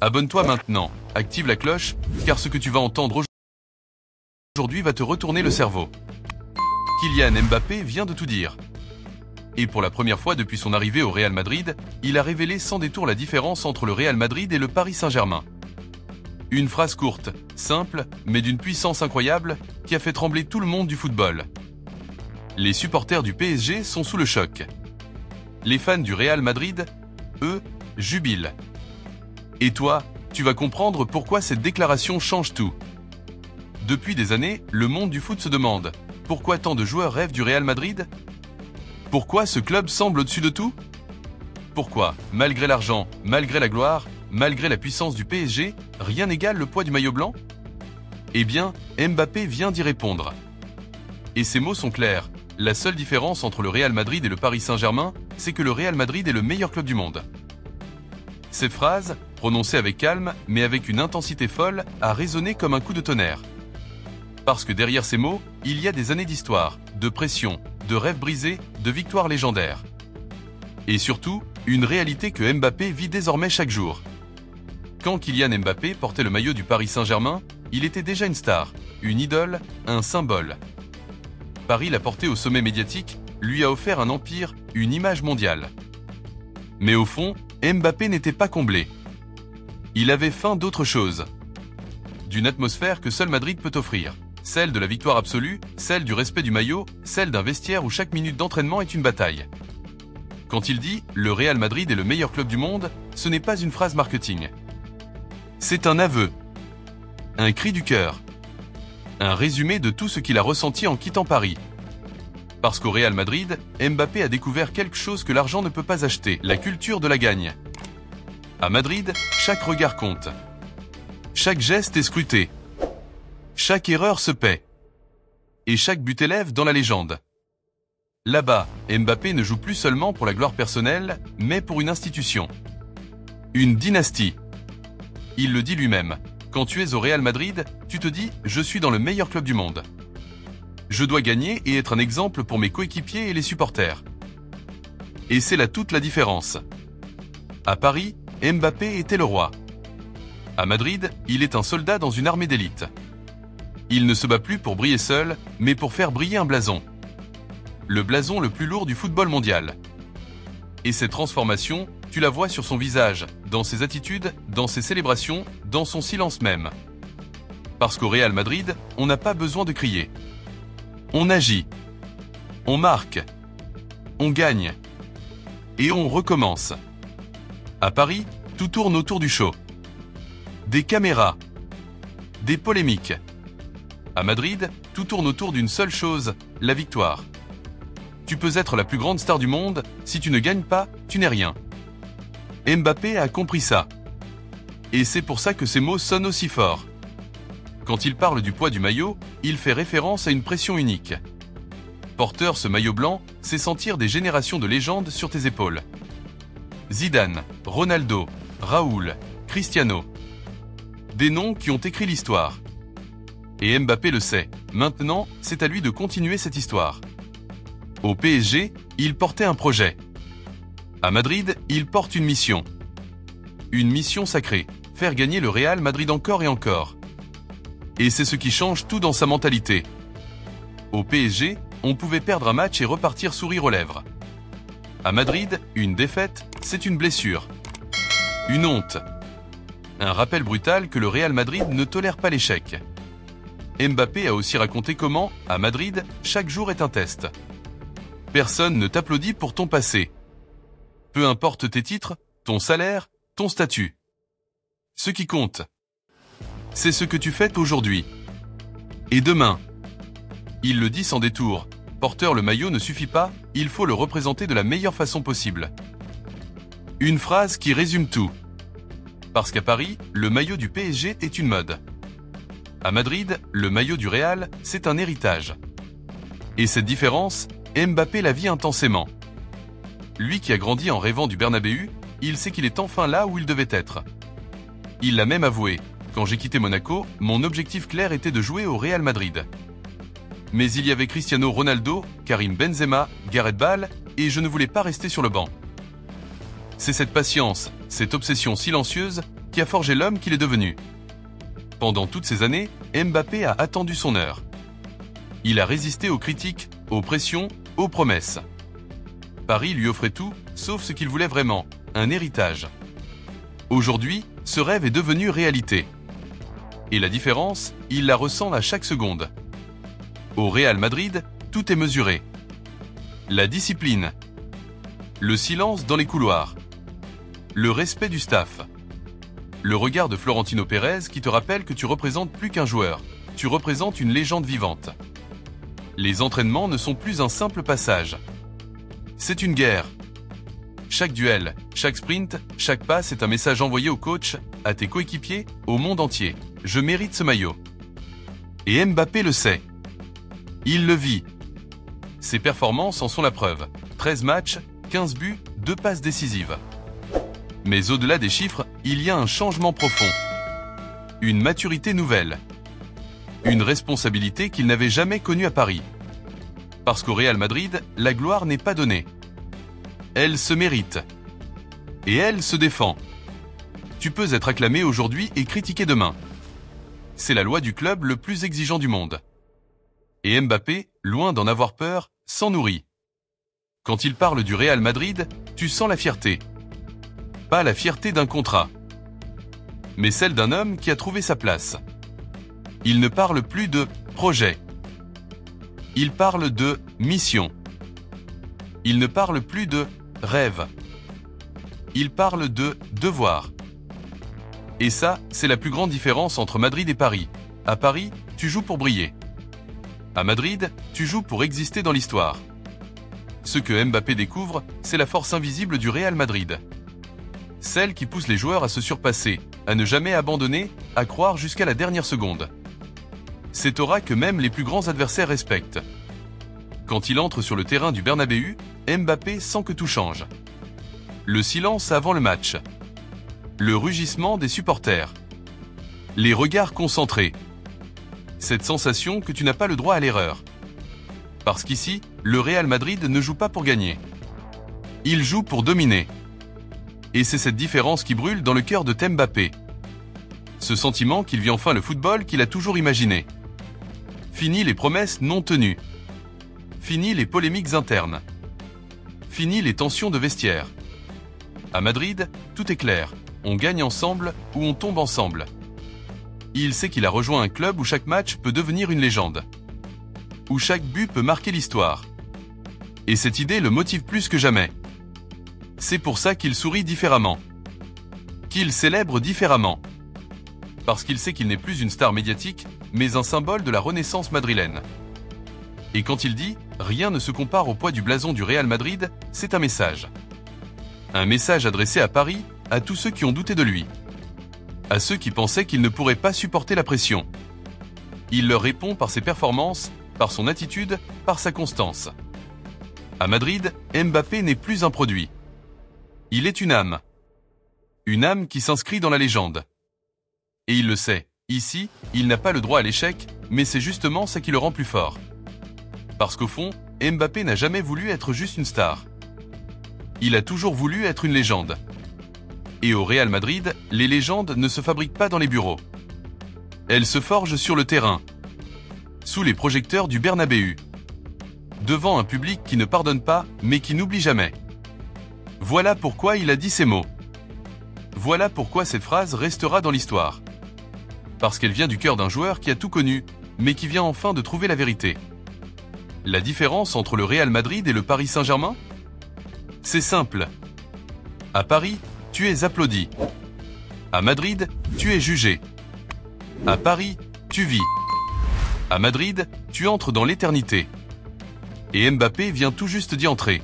Abonne-toi maintenant, active la cloche, car ce que tu vas entendre aujourd'hui va te retourner le cerveau. Kylian Mbappé vient de tout dire. Et pour la première fois depuis son arrivée au Real Madrid, il a révélé sans détour la différence entre le Real Madrid et le Paris Saint-Germain. Une phrase courte, simple, mais d'une puissance incroyable, qui a fait trembler tout le monde du football. Les supporters du PSG sont sous le choc. Les fans du Real Madrid, eux, jubilent. Et toi, tu vas comprendre pourquoi cette déclaration change tout. Depuis des années, le monde du foot se demande pourquoi tant de joueurs rêvent du Real Madrid? Pourquoi ce club semble au-dessus de tout? Pourquoi, malgré l'argent, malgré la gloire, malgré la puissance du PSG, rien n'égale le poids du maillot blanc? Eh bien, Mbappé vient d'y répondre. Et ces mots sont clairs. La seule différence entre le Real Madrid et le Paris Saint-Germain, c'est que le Real Madrid est le meilleur club du monde. Cette phrase, prononcée avec calme, mais avec une intensité folle, a résonné comme un coup de tonnerre. Parce que derrière ces mots, il y a des années d'histoire, de pression, de rêves brisés, de victoires légendaires. Et surtout, une réalité que Mbappé vit désormais chaque jour. Quand Kylian Mbappé portait le maillot du Paris Saint-Germain, il était déjà une star, une idole, un symbole. Paris l'a porté au sommet médiatique, lui a offert un empire, une image mondiale. Mais au fond, Mbappé n'était pas comblé. Il avait faim d'autre chose. D'une atmosphère que seul Madrid peut offrir. Celle de la victoire absolue, celle du respect du maillot, celle d'un vestiaire où chaque minute d'entraînement est une bataille. Quand il dit « Le Real Madrid est le meilleur club du monde », ce n'est pas une phrase marketing. C'est un aveu. Un cri du cœur. Un résumé de tout ce qu'il a ressenti en quittant Paris. Parce qu'au Real Madrid, Mbappé a découvert quelque chose que l'argent ne peut pas acheter, la culture de la gagne. À Madrid, chaque regard compte. Chaque geste est scruté. Chaque erreur se paie. Et chaque but élève dans la légende. Là-bas, Mbappé ne joue plus seulement pour la gloire personnelle, mais pour une institution. Une dynastie. Il le dit lui-même. Quand tu es au Real Madrid, tu te dis « Je suis dans le meilleur club du monde ». Je dois gagner et être un exemple pour mes coéquipiers et les supporters. Et c'est là toute la différence. À Paris, Mbappé était le roi. À Madrid, il est un soldat dans une armée d'élite. Il ne se bat plus pour briller seul, mais pour faire briller un blason. Le blason le plus lourd du football mondial. Et cette transformation, tu la vois sur son visage, dans ses attitudes, dans ses célébrations, dans son silence même. Parce qu'au Real Madrid, on n'a pas besoin de crier. On agit. On marque. On gagne. Et on recommence. À Paris, tout tourne autour du show. Des caméras. Des polémiques. À Madrid, tout tourne autour d'une seule chose, la victoire. Tu peux être la plus grande star du monde, si tu ne gagnes pas, tu n'es rien. Mbappé a compris ça. Et c'est pour ça que ces mots sonnent aussi fort. Quand il parle du poids du maillot, il fait référence à une pression unique. Porteur ce maillot blanc, c'est sentir des générations de légendes sur tes épaules. Zidane, Ronaldo, Raoul, Cristiano. Des noms qui ont écrit l'histoire. Et Mbappé le sait, maintenant, c'est à lui de continuer cette histoire. Au PSG, il portait un projet. À Madrid, il porte une mission. Une mission sacrée, faire gagner le Real Madrid encore et encore. Et c'est ce qui change tout dans sa mentalité. Au PSG, on pouvait perdre un match et repartir sourire aux lèvres. À Madrid, une défaite, c'est une blessure. Une honte. Un rappel brutal que le Real Madrid ne tolère pas l'échec. Mbappé a aussi raconté comment, à Madrid, chaque jour est un test. Personne ne t'applaudit pour ton passé. Peu importe tes titres, ton salaire, ton statut. Ce qui compte, c'est ce que tu fais aujourd'hui. Et demain. Il le dit sans détour, porteur le maillot ne suffit pas, il faut le représenter de la meilleure façon possible. Une phrase qui résume tout. Parce qu'à Paris, le maillot du PSG est une mode. À Madrid, le maillot du Real, c'est un héritage. Et cette différence, Mbappé la vit intensément. Lui qui a grandi en rêvant du Bernabéu, il sait qu'il est enfin là où il devait être. Il l'a même avoué. Quand j'ai quitté Monaco, mon objectif clair était de jouer au Real Madrid. Mais il y avait Cristiano Ronaldo, Karim Benzema, Gareth Bale, et je ne voulais pas rester sur le banc. C'est cette patience, cette obsession silencieuse, qui a forgé l'homme qu'il est devenu. Pendant toutes ces années, Mbappé a attendu son heure. Il a résisté aux critiques, aux pressions, aux promesses. Paris lui offrait tout, sauf ce qu'il voulait vraiment, un héritage. Aujourd'hui, ce rêve est devenu réalité. Et la différence, il la ressent à chaque seconde. Au Real Madrid, tout est mesuré. La discipline, le silence dans les couloirs, le respect du staff, le regard de Florentino Pérez qui te rappelle que tu représentes plus qu'un joueur, tu représentes une légende vivante. Les entraînements ne sont plus un simple passage. C'est une guerre. Chaque duel, chaque sprint, chaque passe est un message envoyé au coach, à tes coéquipiers, au monde entier. Je mérite ce maillot. Et Mbappé le sait. Il le vit. Ses performances en sont la preuve. 13 matchs, 15 buts, 2 passes décisives. Mais au-delà des chiffres, il y a un changement profond. Une maturité nouvelle. Une responsabilité qu'il n'avait jamais connue à Paris. Parce qu'au Real Madrid, la gloire n'est pas donnée. Elle se mérite. Et elle se défend. Tu peux être acclamé aujourd'hui et critiqué demain. C'est la loi du club le plus exigeant du monde. Et Mbappé, loin d'en avoir peur, s'en nourrit. Quand il parle du Real Madrid, tu sens la fierté. Pas la fierté d'un contrat, mais celle d'un homme qui a trouvé sa place. Il ne parle plus de projet. Il parle de mission. Il ne parle plus de rêve. Il parle de devoir. Et ça, c'est la plus grande différence entre Madrid et Paris. À Paris, tu joues pour briller. À Madrid, tu joues pour exister dans l'histoire. Ce que Mbappé découvre, c'est la force invisible du Real Madrid. Celle qui pousse les joueurs à se surpasser, à ne jamais abandonner, à croire jusqu'à la dernière seconde. Cette aura que même les plus grands adversaires respectent. Quand il entre sur le terrain du Bernabéu, Mbappé sent que tout change. Le silence avant le match. Le rugissement des supporters. Les regards concentrés. Cette sensation que tu n'as pas le droit à l'erreur. Parce qu'ici, le Real Madrid ne joue pas pour gagner. Il joue pour dominer. Et c'est cette différence qui brûle dans le cœur de Mbappé. Ce sentiment qu'il vit enfin le football qu'il a toujours imaginé. Fini les promesses non tenues. Fini les polémiques internes. Fini les tensions de vestiaire. À Madrid, tout est clair. On gagne ensemble ou on tombe ensemble. Il sait qu'il a rejoint un club où chaque match peut devenir une légende. Où chaque but peut marquer l'histoire. Et cette idée le motive plus que jamais. C'est pour ça qu'il sourit différemment. Qu'il célèbre différemment. Parce qu'il sait qu'il n'est plus une star médiatique, mais un symbole de la renaissance madrilène. Et quand il dit « Rien ne se compare au poids du blason du Real Madrid », c'est un message. Un message adressé à Paris, à tous ceux qui ont douté de lui. À ceux qui pensaient qu'il ne pourrait pas supporter la pression. Il leur répond par ses performances, par son attitude, par sa constance. À Madrid, Mbappé n'est plus un produit. Il est une âme. Une âme qui s'inscrit dans la légende. Et il le sait, ici, il n'a pas le droit à l'échec, mais c'est justement ça qui le rend plus fort. Parce qu'au fond, Mbappé n'a jamais voulu être juste une star. Il a toujours voulu être une légende. Et au Real Madrid, les légendes ne se fabriquent pas dans les bureaux. Elles se forgent sur le terrain, sous les projecteurs du Bernabéu, devant un public qui ne pardonne pas, mais qui n'oublie jamais. Voilà pourquoi il a dit ces mots. Voilà pourquoi cette phrase restera dans l'histoire. Parce qu'elle vient du cœur d'un joueur qui a tout connu, mais qui vient enfin de trouver la vérité. La différence entre le Real Madrid et le Paris Saint-Germain ? C'est simple. À Paris, tu es applaudi. À Madrid, tu es jugé. À Paris, tu vis. À Madrid, tu entres dans l'éternité. Et Mbappé vient tout juste d'y entrer.